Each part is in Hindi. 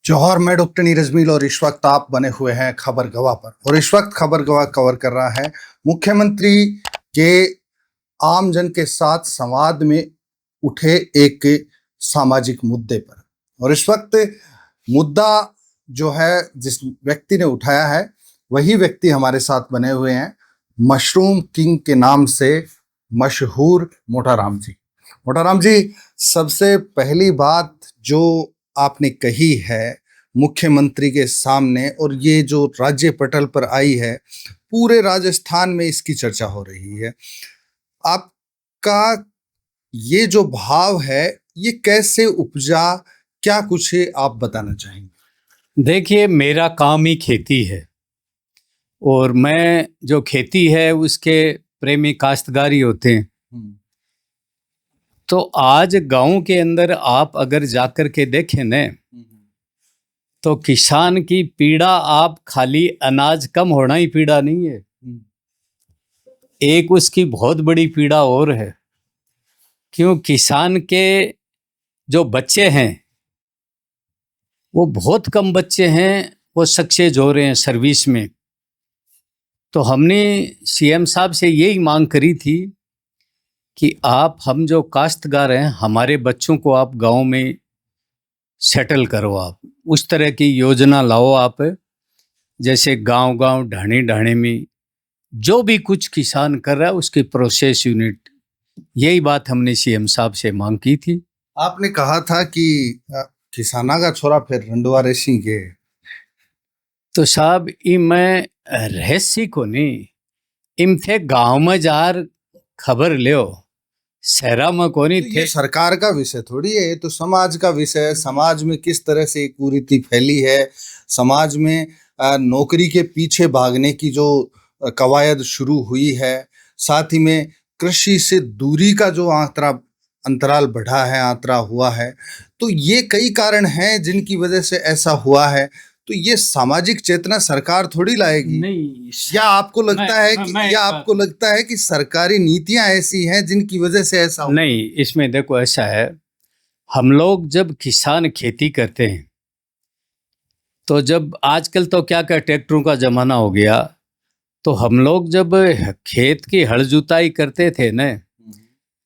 जौहर में डॉक्टर नीरज मील और इस वक्त आप बने हुए हैं खबर गवाह पर, और इस वक्त खबर गवाह कवर कर रहा है मुख्यमंत्री के आमजन के साथ संवाद में उठे एक सामाजिक मुद्दे पर। और इस वक्त मुद्दा जो है जिस व्यक्ति ने उठाया है वही व्यक्ति हमारे साथ बने हुए हैं, मशरूम किंग के नाम से मशहूर मोटाराम जी। मोटाराम जी, सबसे पहली बात जो आपने कही है मुख्यमंत्री के सामने, और ये जो राज्य पटल पर आई है, पूरे राजस्थान में इसकी चर्चा हो रही है, आपका ये जो भाव है ये कैसे उपजा, क्या कुछ आप बताना चाहेंगे? देखिए, मेरा काम ही खेती है और मैं जो खेती है उसके प्रेमी काश्तकारी होते हैं। तो आज गांव के अंदर आप अगर जाकर के देखें न, तो किसान की पीड़ा आप खाली अनाज कम होना ही पीड़ा नहीं है, एक उसकी बहुत बड़ी पीड़ा और है। क्यों? किसान के जो बच्चे हैं वो बहुत कम बच्चे हैं, वो सक्सेस हो रहे हैं सर्विस में। तो हमने सीएम साहब से यही मांग करी थी कि आप, हम जो काश्तकार हैं, हमारे बच्चों को आप गांव में सेटल करो, आप उस तरह की योजना लाओ आप, जैसे गांव गांव ढाणी ढाणी में जो भी कुछ किसान कर रहा है उसकी प्रोसेस यूनिट। यही बात हमने सीएम साहब से मांग की थी। आपने कहा था कि किसाना का छोरा फिर रंडवा रेसी के, तो साहब मैं रहस्य को नहीं, इम थे गांव में जार खबर लियो, शहरा में को नहीं तो थे। ये सरकार का विषय थोड़ी है, ये तो समाज का विषय है। समाज में किस तरह से कुरीति फैली है, समाज में नौकरी के पीछे भागने की जो कवायद शुरू हुई है, साथ ही में कृषि से दूरी का जो अंतराल बढ़ा है, आंतरा हुआ है, तो ये कई कारण हैं जिनकी वजह से ऐसा हुआ है। तो ये सामाजिक चेतना सरकार थोड़ी लाएगी। नहीं, या आपको लगता है कि सरकारी नीतियां ऐसी हैं जिनकी वजह से ऐसा हो? नहीं, इसमें देखो ऐसा है, हम लोग जब किसान खेती करते हैं तो जब आजकल तो क्या ट्रैक्टरों का जमाना हो गया, तो हम लोग जब खेत की हल जुताई करते थे न,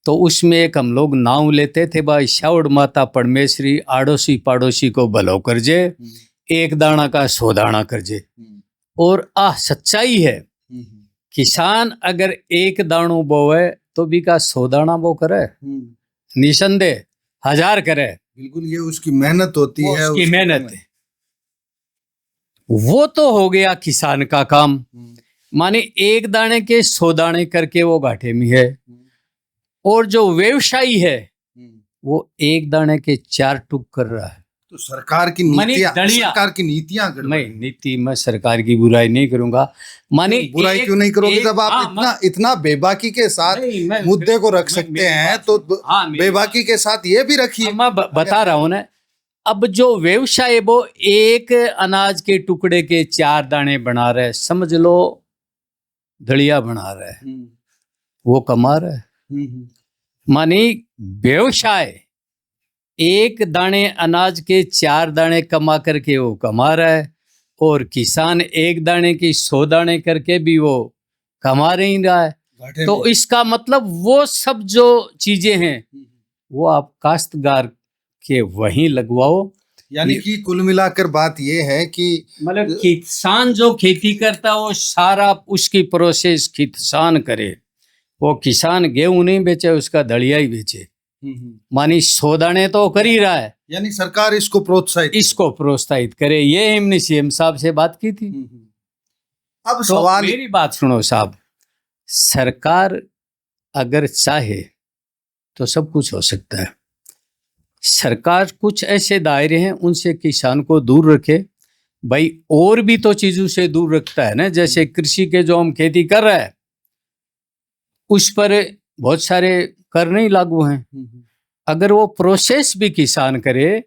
तो उसमें एक हम लोग नाम लेते थे, भाई शाउड माता परमेश्वरी आड़ोसी पाड़ोसी को भलो कर जे, एक दाना का 100 दाना कर जे। और सच्चाई है, किसान अगर एक दाणो बोवे तो भी का 100 दाना वो करे, निसंदेह 1000 करे। बिल्कुल, ये उसकी मेहनत होती है, उसकी मेहनत है। वो तो हो गया किसान का काम, माने एक दाने के 100 दाने करके वो घाटे में है। और जो व्यवसायी है वो एक दाने के 4 टुक कर रहा है। तो सरकार की नीतियां मैं नीति में सरकार की बुराई नहीं करूंगा। माने बुराई क्यों नहीं करोगे जब आप इतना बेबाकी के साथ मुद्दे को रख सकते हैं, तो बेबाकी के साथ ये भी रखिए। मैं बता रहा हूं ना, अब जो व्यवसाय वो एक अनाज के टुकड़े के 4 दाने बना रहे, समझ लो दलिया बना रहे, वो कमा रहा है। माने व्यवसाय एक दाने अनाज के 4 दाने कमा करके वो कमा रहा है, और किसान एक दाने की 100 दाने करके भी वो कमा नहीं रहा है। तो इसका मतलब वो सब जो चीजें हैं वो आप काश्तकार के वहीं लगवाओ। यानी कि कुल मिलाकर बात ये है कि मतलब किसान जो खेती करता है वो सारा उसकी प्रोसेस किसान करे। वो किसान गेहूं नहीं बेचे, उसका दलिया ही बेचे, मानी 100 दाने तो कर ही रहा है। यानी सरकार इसको प्रोत्साहित करे, ये हमने सीएम साहब से बात की थी। अब तो सवाल, मेरी बात सुनो साहब, सरकार अगर चाहे तो सब कुछ हो सकता है। सरकार कुछ ऐसे दायरे हैं उनसे किसान को दूर रखे, भाई और भी तो चीजों से दूर रखता है ना। जैसे कृषि के जो हम खेती कर रहे हैं उस पर बहुत सारे कर नहीं लागू हैं। अगर वो प्रोसेस भी किसान करे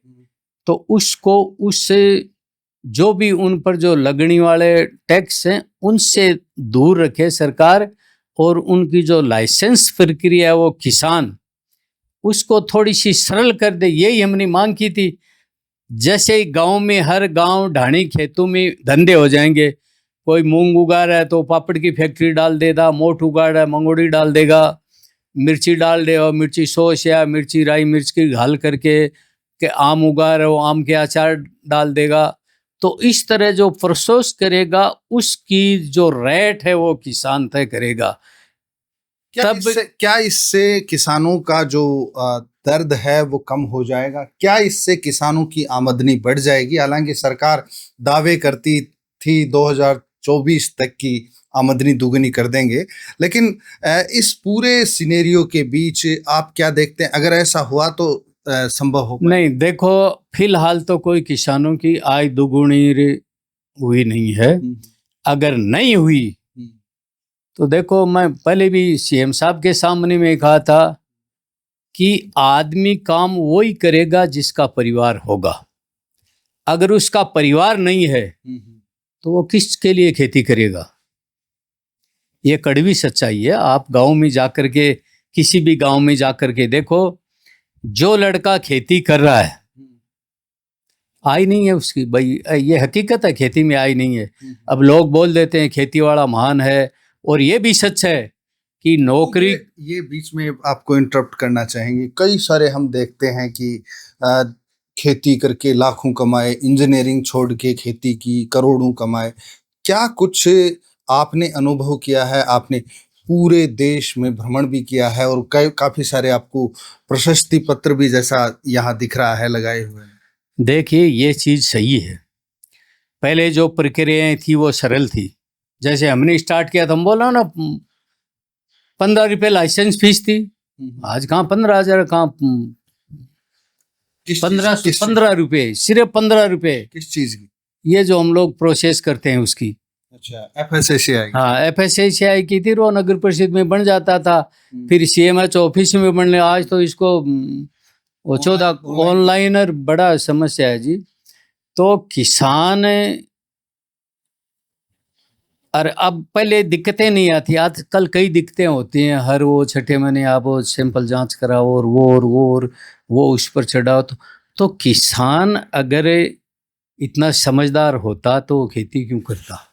तो उसको उससे जो भी उन पर जो लगने वाले टैक्स हैं उनसे दूर रखे सरकार, और उनकी जो लाइसेंस प्रक्रिया है वो किसान उसको थोड़ी सी सरल कर दे। यही हमने मांग की थी। जैसे ही गांव में हर गांव ढाणी खेतों में धंधे हो जाएंगे, कोई मूंग उगा रहा है तो पापड़ की फैक्ट्री डाल देगा, मोठ उगा रहा है मंगोड़ी डाल देगा, मिर्ची डाल दे और मिर्ची सॉस या मिर्ची राई मिर्च की घाल करके के आम उगा रहे हो आम के अचार डाल देगा। तो इस तरह जो प्रोसेस करेगा उसकी जो रेट है वो किसान तय करेगा। क्या इससे किसानों का जो दर्द है वो कम हो जाएगा? क्या इससे किसानों की आमदनी बढ़ जाएगी? हालांकि सरकार दावे करती थी 2024 तक की आमदनी दुगनी कर देंगे, लेकिन इस पूरे सिनेरियो के बीच आप क्या देखते हैं? अगर ऐसा हुआ तो संभव हो? नहीं, देखो फिलहाल तो कोई किसानों की आय दुगुनी हुई नहीं है। अगर नहीं हुई तो देखो, मैं पहले भी सीएम साहब के सामने में कहा था कि आदमी काम वही करेगा जिसका परिवार होगा। अगर उसका परिवार नहीं है तो वो किसके लिए खेती करेगा? ये कड़वी सच्चाई है। आप गांव में जाकर के, किसी भी गांव में जाकर के देखो, जो लड़का खेती कर रहा है आय नहीं है उसकी, भाई ये हकीकत है, खेती में आय नहीं है। अब लोग बोल देते हैं खेती वाला महान है, और ये भी सच है कि नौकरी। ये बीच में आपको इंटरप्ट करना चाहेंगे, कई सारे हम देखते हैं कि खेती करके लाखों कमाए, इंजीनियरिंग छोड़ के खेती की करोड़ों कमाए। क्या कुछ आपने अनुभव किया है? आपने पूरे देश में भ्रमण भी किया है और काफी सारे आपको प्रशस्ति पत्र भी जैसा यहाँ दिख रहा है लगाए हुए। देखिए, ये चीज सही है। पहले जो प्रक्रियाएं थी वो सरल थी। जैसे हमने स्टार्ट किया था, हम बोला ना 15 रुपये लाइसेंस फीस थी। आज कहाँ 15,000, कहाँ 15 रुपये, सिर्फ 15 रुपये। किस चीज की? ये जो हम लोग प्रोसेस करते हैं उसकी। अच्छा, FSSAI। हाँ, FSSAI की थी, वो नगर परिषद में बन जाता था, फिर CMH ऑफिस में बनने। आज तो इसको वो 14 ऑनलाइन, और बड़ा समस्या है जी। तो किसान, और अब पहले दिक्कतें नहीं आती, आजकल कई दिक्कतें होती हैं। हर वो 6 महीने आप वो सैंपल जांच कराओ और वो उस पर चढ़ाओ। तो किसान अगर इतना समझदार होता तो खेती क्यों करता?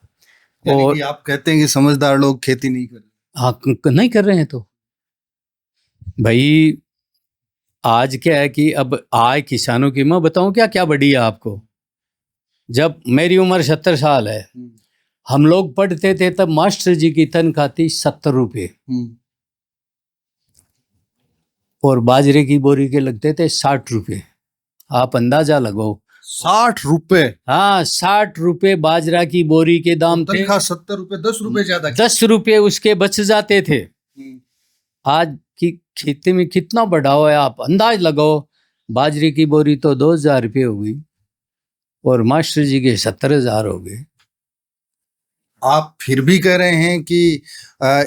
और आप कहते हैं कि समझदार लोग खेती नहीं कर रहे? हाँ, नहीं कर रहे हैं। तो भाई आज क्या है कि अब आय किसानों की, मैं बताऊं क्या क्या बढ़ी है आपको। जब मेरी उम्र 70 साल है, हम लोग पढ़ते थे तब मास्टर जी की तनख्वाह थी 70 रुपये, और बाजरे की बोरी के लगते थे 60 रुपये। आप अंदाजा लगाओ, 60 रुपए? हाँ, 60 रुपये बाजरा की बोरी के दाम थे। 70 रुपए, 10 रुपए ज्यादा। 10 रुपये उसके बच जाते थे। आज की खेती में कितना बढ़ावा है, आप अंदाज लगाओ। बाजरे की बोरी तो 2,000 रुपये हो गई, और मास्टर जी के 70,000 हो गए। आप फिर भी कह रहे हैं कि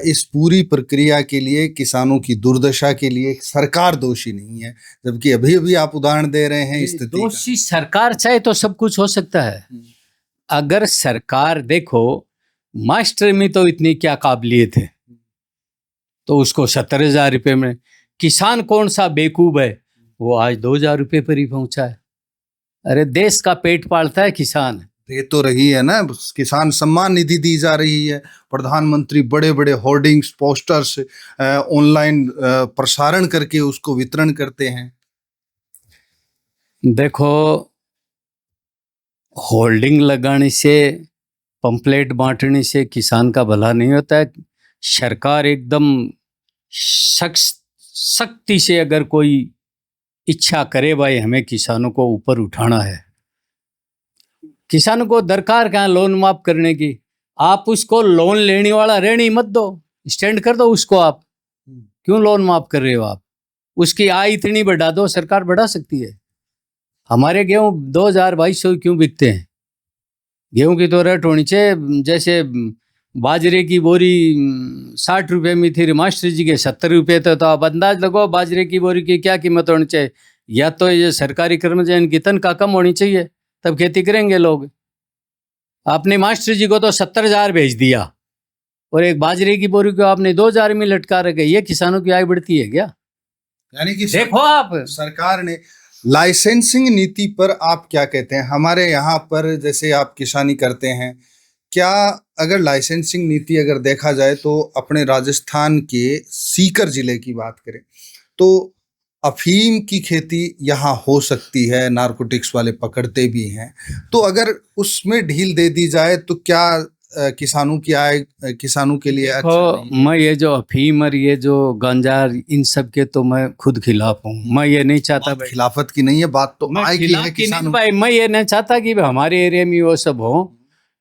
इस पूरी प्रक्रिया के लिए, किसानों की दुर्दशा के लिए सरकार दोषी नहीं है, जबकि अभी अभी आप उदाहरण दे रहे हैं स्थिति का। दोषी सरकार चाहे तो सब कुछ हो सकता है। अगर सरकार, देखो मास्टर में तो इतनी क्या काबिलियत है, तो उसको 70,000 रुपये में, किसान कौन सा बेवकूफ है, वो आज 2,000 रुपये पर ही पहुंचा है। अरे देश का पेट पालता है किसान। दे तो रही है ना, किसान सम्मान निधि दी जा रही है, प्रधानमंत्री बड़े बड़े होर्डिंग्स, पोस्टर्स ऑनलाइन प्रसारण करके उसको वितरण करते हैं। देखो, होल्डिंग लगाने से, पंपलेट बांटने से किसान का भला नहीं होता है। सरकार एकदम सख्ती से अगर कोई इच्छा करे, भाई हमें किसानों को ऊपर उठाना है, किसानों को दरकार कहाँ लोन माफ करने की, आप उसको लोन लेने वाला रहने ही मत दो, स्टैंड कर दो उसको। आप क्यों लोन माफ कर रहे हो? आप उसकी आय इतनी बढ़ा दो, सरकार बढ़ा सकती है। हमारे गेहूं 2,200 क्यों बिकते हैं? गेहूं की तो रेट होनी चाहिए, जैसे बाजरे की बोरी 60 रुपये में थी, मास्टर जी के 70 रुपये थे। तो आप अंदाज लगाओ बाजरे की बोरी की क्या कीमत होनी चाहिए। या तो ये सरकारी कर्मचारी की तनख्वाह कम होनी चाहिए, तब खेती करेंगे लोग। आपने मास्टर जी को तो 70,000 भेज दिया, और एक बाजरे की बोरी को आपने 2,000 में लटका रखे। ये किसानों की आय बढ़ती है क्या? यानी कि देखो आप, सरकार ने लाइसेंसिंग नीति पर आप क्या कहते हैं? हमारे यहाँ पर जैसे आप किसानी करते हैं, क्या अगर लाइसेंसिंग नीति अगर देखा जाए तो अपने राजस्थान के सीकर जिले की बात करें तो अफीम की खेती यहाँ हो सकती है, नारकोटिक्स वाले पकड़ते भी हैं, तो अगर उसमें ढील दे दी जाए तो क्या किसानों की आय, किसानों के लिए अच्छा देखो, नहीं? मैं ये जो अफीम और ये जो गांजा इन सब के तो मैं खुद खिलाफ हूँ। मैं ये नहीं चाहता बात भाई, खिलाफत की नहीं है, बात तो मैं आय की खिलाफ है की नहीं किसानों। भाई, मैं ये नहीं चाहता कि हमारे एरिया में वो सब हो।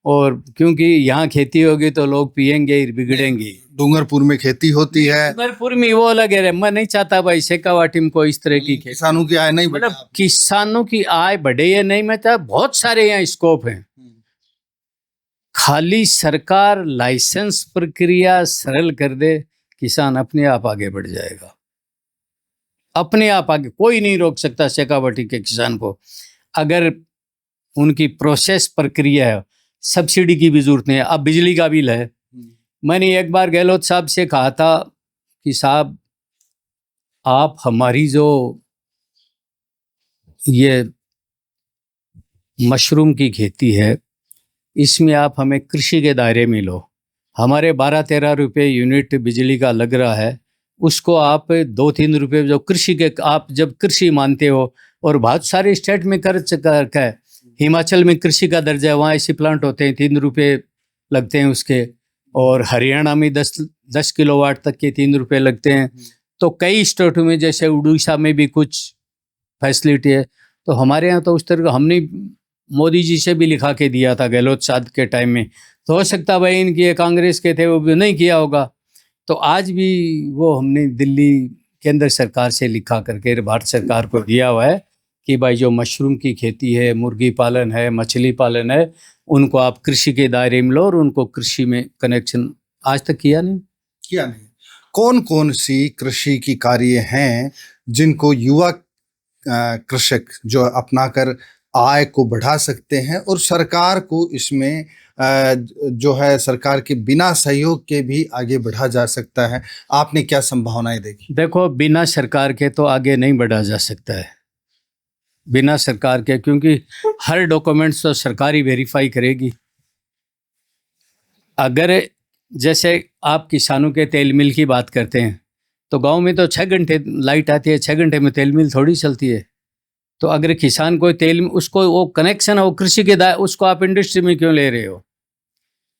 और क्योंकि यहाँ खेती होगी तो लोग पियेंगे, बिगड़ेंगे। डूंगरपुर में खेती होती है, डूंगरपुर में वो लगे रहे, मैं नहीं चाहता भाई शेखावाटी में कोई इस तरह की खेती। किसानों की आय नहीं बढ़े। मतलब किसानों की आय बढ़े या नहीं, मैं चाहता, बहुत सारे यहाँ स्कोप हैं। खाली सरकार लाइसेंस प्रक्रिया सरल कर दे, किसान अपने आप आगे बढ़ जाएगा, अपने आप आगे। कोई नहीं रोक सकता शेखावाटी के किसान को। अगर उनकी प्रोसेस प्रक्रिया है, सब्सिडी की भी जरूरत नहीं है। अब बिजली का बिल है, मैंने एक बार गहलोत साहब से कहा था कि साहब, आप हमारी जो ये मशरूम की खेती है, इसमें आप हमें कृषि के दायरे में लो। हमारे 12-13 रुपये यूनिट बिजली का लग रहा है, उसको आप 2-3 रुपये जो कृषि के, आप जब कृषि मानते हो, और बहुत सारे स्टेट में कर है, हिमाचल में कृषि का दर्जा है, वहाँ ऐसे प्लांट होते हैं 3 रुपये लगते हैं उसके, और हरियाणा में 10 किलोवाट तक के 3 रुपये लगते हैं। तो कई स्टेटों में, जैसे उड़ीसा में भी कुछ फैसिलिटी है। तो हमारे यहाँ तो उस तरह का हमने मोदी जी से भी लिखा के दिया था गहलोत साहब के टाइम में। तो हो सकता भाई इनकी ये कांग्रेस के थे, वो भी नहीं किया होगा। तो आज भी वो हमने दिल्ली केंद्र सरकार से लिखा करके भारत सरकार को दिया हुआ है कि भाई जो मशरूम की खेती है, मुर्गी पालन है, मछली पालन है, उनको आप कृषि के दायरे में लो और उनको कृषि में कनेक्शन। आज तक किया नहीं। कौन कौन सी कृषि की कार्य हैं जिनको युवा कृषक जो अपनाकर आय को बढ़ा सकते हैं और सरकार को इसमें जो है सरकार के बिना सहयोग के भी आगे बढ़ा जा सकता है? आपने क्या संभावनाएं देखी? देखो, बिना सरकार के तो आगे नहीं बढ़ा जा सकता है, बिना सरकार के, क्योंकि हर डॉक्यूमेंट्स तो सरकार ही वेरीफाई करेगी। अगर जैसे आप किसानों के तेल मिल की बात करते हैं, तो गांव में तो 6 घंटे लाइट आती है, 6 घंटे में तेल मिल थोड़ी चलती है। तो अगर किसान को तेल, उसको वो कनेक्शन है, वो कृषि के उसको आप इंडस्ट्री में क्यों ले रहे हो?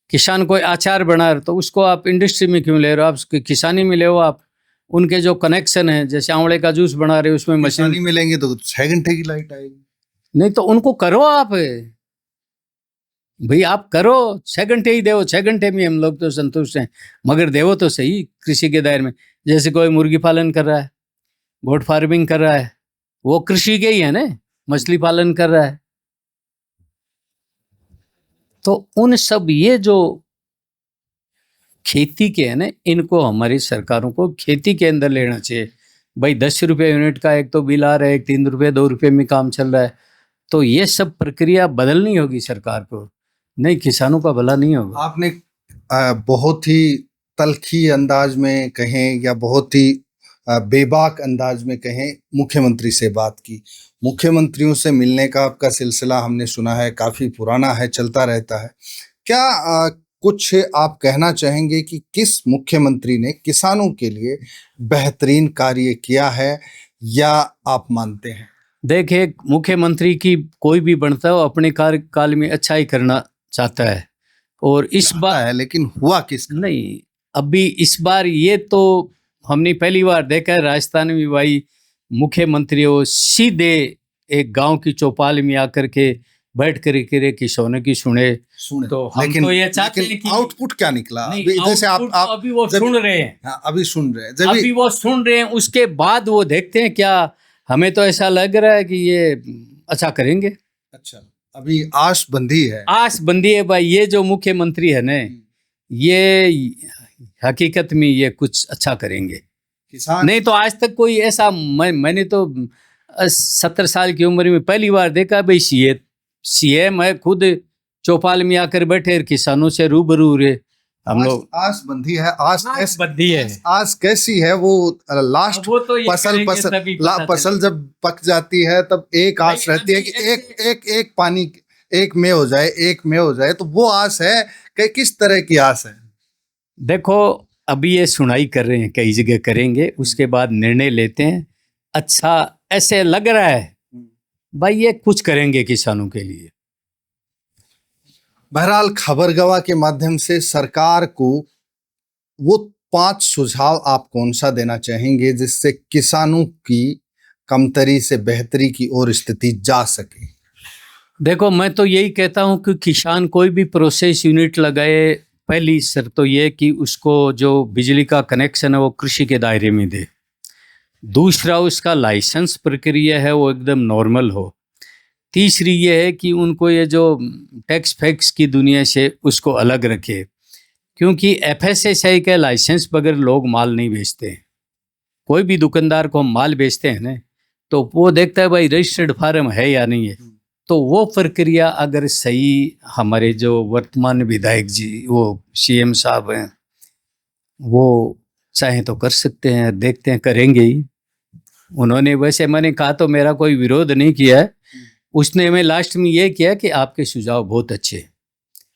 किसान कोई अचार बना रहे तो उसको आप इंडस्ट्री में क्यों ले रहे हो? आप किसानी में ले हो। आप उनके जो कनेक्शन है, जैसे आंवले का जूस बना रहे हो, उसमें मशीन मिलेंगे तो 6 घंटे की लाइट आएगी। नहीं तो उनको करो आप भाई, आप करो, 6 घंटे ही देवो, 6 घंटे में हम लोग तो संतुष्ट हैं, मगर देवो तो सही कृषि के दायरे में। जैसे कोई मुर्गी पालन कर रहा है, गोट फार्मिंग कर रहा है, वो कृषि के ही है ना, मछली पालन कर रहा है। तो उन सब ये जो खेती के है ना, इनको हमारी सरकारों को खेती के अंदर लेना चाहिए। भाई 10 रुपये यूनिट का एक तो बिल आ रहा है, 3 रुपये 2 रुपये में काम चल रहा है। तो ये सब प्रक्रिया बदलनी होगी सरकार को, नहीं किसानों का भला नहीं होगा। आपने बहुत ही तल्खी अंदाज में कहें या बहुत ही बेबाक अंदाज में कहें, मुख्यमंत्री से बात की। मुख्यमंत्रियों से मिलने का आपका सिलसिला हमने सुना है काफ़ी पुराना है, चलता रहता है। क्या कुछ आप कहना चाहेंगे कि किस मुख्यमंत्री ने किसानों के लिए बेहतरीन कार्य किया है, या आप मानते हैं? देखिए, मुख्यमंत्री की कोई भी बनता हो अपने कार्यकाल में अच्छा ही करना चाहता है, और इस बार है, लेकिन हुआ किस नहीं। अभी इस बार ये तो हमने पहली बार देखा है राजस्थान में भाई, मुख्यमंत्री वो सीधे एक गांव की चौपाल में आकर के बैठ कर किसानों की सुने। तो हम लेकिन तो ये चाहते हैं कि आउटपुट क्या निकला? जैसे आप अभी वो सुन रहे हैं, हाँ, अभी सुन रहे हैं, अभी वो सुन रहे हैं, उसके बाद वो देखते हैं क्या। हमें तो ऐसा लग रहा है कि ये अच्छा करेंगे। अच्छा, अभी आस बंधी है, आस बंदी है भाई। ये जो मुख्यमंत्री है ना, ये हकीकत में ये कुछ अच्छा करेंगे। किसान नहीं तो आज तक कोई ऐसा, मैंने तो 70 साल की उम्र में पहली बार देखा भाई सीएम है खुद चौपाल में आकर बैठे किसानों से रूबरू रहे। हम लोग आस बंधी है, आस आस बंधी है। आस कैसी है वो लास्ट वो तो ये फसल करेंगे तभी पता फसल जब पक जाती है तब एक आस भाई, रहती है अभी कि एक पानी एक में हो जाए, एक में हो जाए, तो वो आस है कि किस तरह की आस है? देखो, अभी ये सुनाई कर रहे हैं, कई जगह करेंगे, उसके बाद निर्णय लेते हैं। अच्छा ऐसे लग रहा है भाई ये कुछ करेंगे किसानों के लिए। बहरहाल खबरगवाह के माध्यम से सरकार को वो 5 सुझाव आप कौन सा देना चाहेंगे जिससे किसानों की कमतरी से बेहतरी की ओर स्थिति जा सके? देखो, मैं तो यही कहता हूं कि किसान कोई भी प्रोसेस यूनिट लगाए, पहली शर्त तो ये कि उसको जो बिजली का कनेक्शन है वो कृषि के दायरे में दे। दूसरा, उसका लाइसेंस प्रक्रिया है वो एकदम नॉर्मल हो। तीसरी ये है कि उनको ये जो टैक्स फैक्स की दुनिया से उसको अलग रखे, क्योंकि एफएसएसआई के लाइसेंस बगैर लोग माल नहीं बेचते हैं। कोई भी दुकानदार को हम माल बेचते हैं ना, तो वो देखता है भाई रजिस्टर्ड फार्म है या नहीं है। तो वो प्रक्रिया अगर सही हमारे जो वर्तमान विधायक जी वो सीएम साहब हैं वो चाहें तो कर सकते हैं, देखते हैं, करेंगे ही। उन्होंने, वैसे मैंने कहा तो मेरा कोई विरोध नहीं किया है, उसने हमें लास्ट में ये किया कि आपके सुझाव बहुत अच्छे हैं।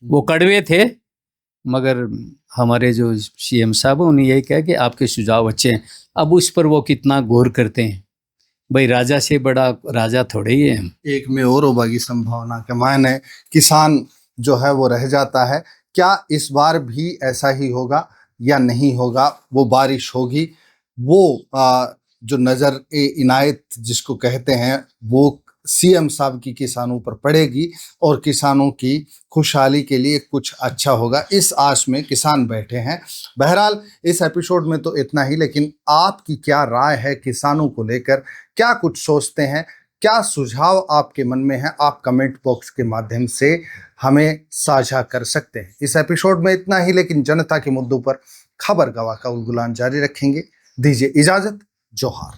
वो कड़वे थे मगर हमारे जो सीएम साहब हैं उन्हें यही कहा कि आपके सुझाव अच्छे हैं। अब उस पर वो कितना गौर करते हैं, भाई राजा से बड़ा राजा थोड़े ही है हम। एक में और होगा की संभावना के मायने किसान जो है वो रह जाता है। क्या इस बार भी ऐसा ही होगा या नहीं होगा? वो बारिश होगी, वो जो नज़र ए इनायत जिसको कहते हैं वो सीएम साहब की किसानों पर पड़ेगी और किसानों की खुशहाली के लिए कुछ अच्छा होगा, इस आस में किसान बैठे हैं। बहरहाल इस एपिसोड में तो इतना ही, लेकिन आपकी क्या राय है किसानों को लेकर? क्या कुछ सोचते हैं? क्या सुझाव आपके मन में है? आप कमेंट बॉक्स के माध्यम से हमें साझा कर सकते हैं। इस एपिसोड में इतना ही, लेकिन जनता के मुद्दों पर खबरगवाह का उलगुलान जारी रखेंगे। दीजिए इजाजत। जोहार।